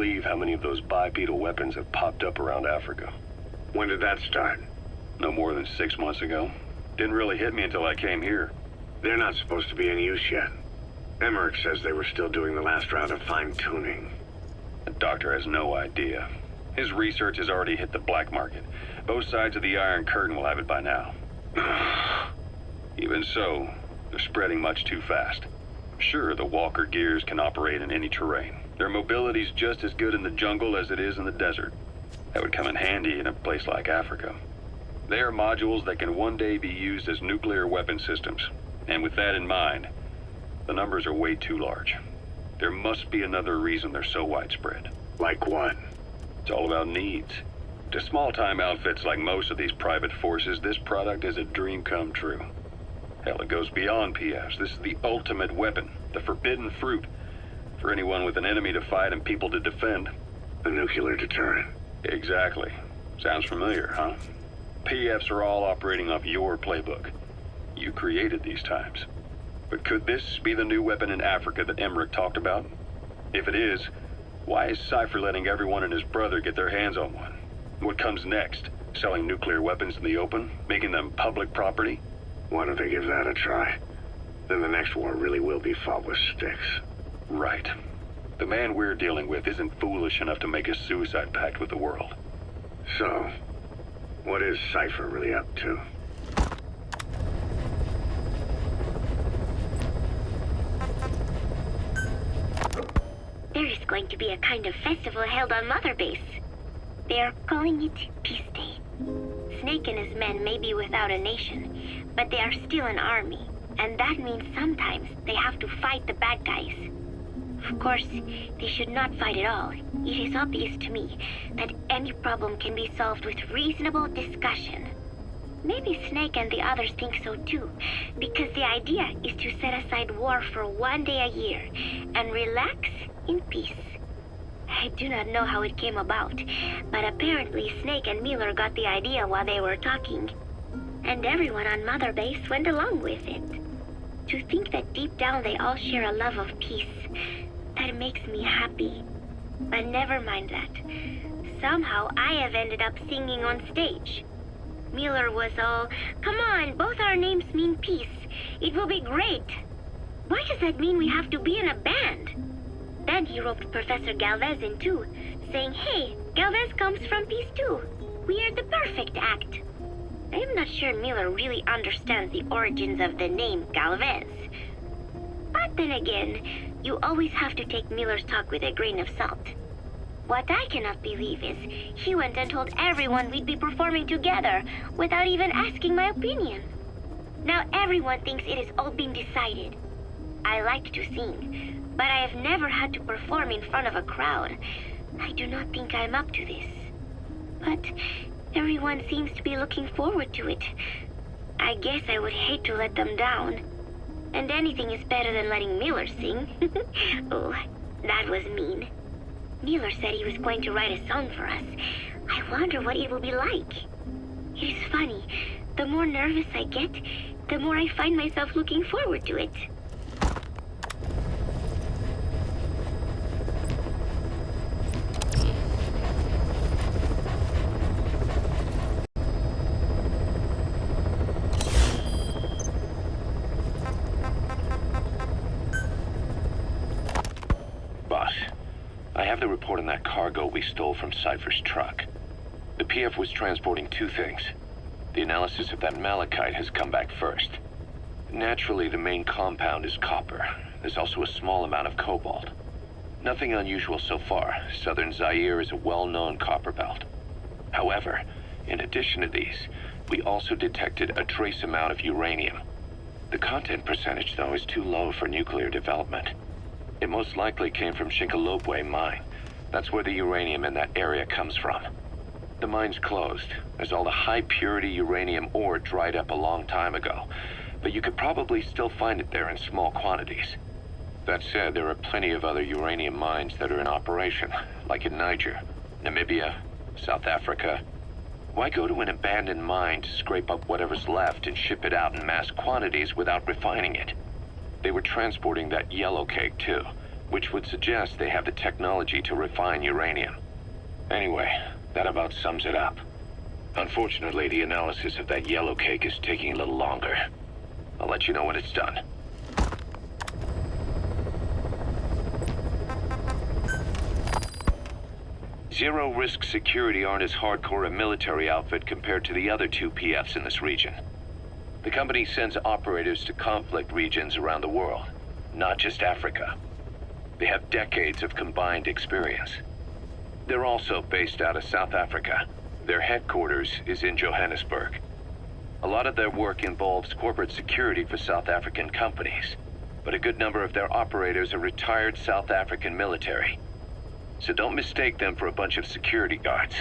believe how many of those bipedal weapons have popped up around Africa. When did that start? No more than 6 months ago. Didn't really hit me until I came here. They're not supposed to be in use yet. Emmerich says they were still doing the last round of fine-tuning. The doctor has no idea. His research has already hit the black market. Both sides of the Iron Curtain will have it by now. Even so, they're spreading much too fast. Sure, the Walker gears can operate in any terrain. Their mobility's just as good in the jungle as it is in the desert. That would come in handy in a place like Africa. They are modules that can one day be used as nuclear weapon systems. And with that in mind, the numbers are way too large. There must be another reason they're so widespread. Like what? It's all about needs. To small-time outfits like most of these private forces, this product is a dream come true. Hell, it goes beyond PFs. This is the ultimate weapon, the forbidden fruit, for anyone with an enemy to fight and people to defend. The nuclear deterrent. Exactly. Sounds familiar, huh? PFs are all operating off your playbook. You created these times. But could this be the new weapon in Africa that Emmerich talked about? If it is, why is Cypher letting everyone and his brother get their hands on one? What comes next? Selling nuclear weapons in the open? Making them public property? Why don't they give that a try? Then the next war really will be fought with sticks. Right. The man we're dealing with isn't foolish enough to make a suicide pact with the world. So, what is Cypher really up to? There is going to be a kind of festival held on Mother Base. They are calling it Peace Day. Snake and his men may be without a nation, but they are still an army, and that means sometimes they have to fight the bad guys. Of course, they should not fight at all. It is obvious to me that any problem can be solved with reasonable discussion. Maybe Snake and the others think so too, because the idea is to set aside war for one day a year and relax in peace. I do not know how it came about, but apparently Snake and Miller got the idea while they were talking, and everyone on Mother Base went along with it. To think that deep down they all share a love of peace, that makes me happy. But never mind that. Somehow I have ended up singing on stage. Miller was all, "Come on, both our names mean peace. It will be great." Why does that mean we have to be in a band? Then he roped Professor Galvez in too, saying, "Hey, Galvez comes from peace too. We are the perfect act." I am not sure Miller really understands the origins of the name Galvez. But then again, you always have to take Miller's talk with a grain of salt. What I cannot believe is he went and told everyone we'd be performing together without even asking my opinion. Now everyone thinks it has all been decided. I like to sing, but I have never had to perform in front of a crowd. I do not think I'm up to this. But everyone seems to be looking forward to it. I guess I would hate to let them down. And anything is better than letting Miller sing. Oh, that was mean. Miller said he was going to write a song for us. I wonder what it will be like. It is funny. The more nervous I get, the more I find myself looking forward to it. Boss, I have the report on that cargo we stole from Cypher's truck. The PF was transporting two things. The analysis of that malachite has come back first. Naturally, the main compound is copper. There's also a small amount of cobalt. Nothing unusual so far. Southern Zaire is a well-known copper belt. However, in addition to these, we also detected a trace amount of uranium. The content percentage, though, is too low for nuclear development. It most likely came from Shinkalobwe mine. That's where the uranium in that area comes from. The mine's closed, as all the high-purity uranium ore dried up a long time ago, but you could probably still find it there in small quantities. That said, there are plenty of other uranium mines that are in operation, like in Niger, Namibia, South Africa. Why go to an abandoned mine to scrape up whatever's left and ship it out in mass quantities without refining it? They were transporting that yellow cake, too, which would suggest they have the technology to refine uranium. Anyway, that about sums it up. Unfortunately, the analysis of that yellow cake is taking a little longer. I'll let you know when it's done. Zero-risk security aren't as hardcore a military outfit compared to the other two PFs in this region. The company sends operators to conflict regions around the world, not just Africa. They have decades of combined experience. They're also based out of South Africa. Their headquarters is in Johannesburg. A lot of their work involves corporate security for South African companies, but a good number of their operators are retired South African military. So don't mistake them for a bunch of security guards.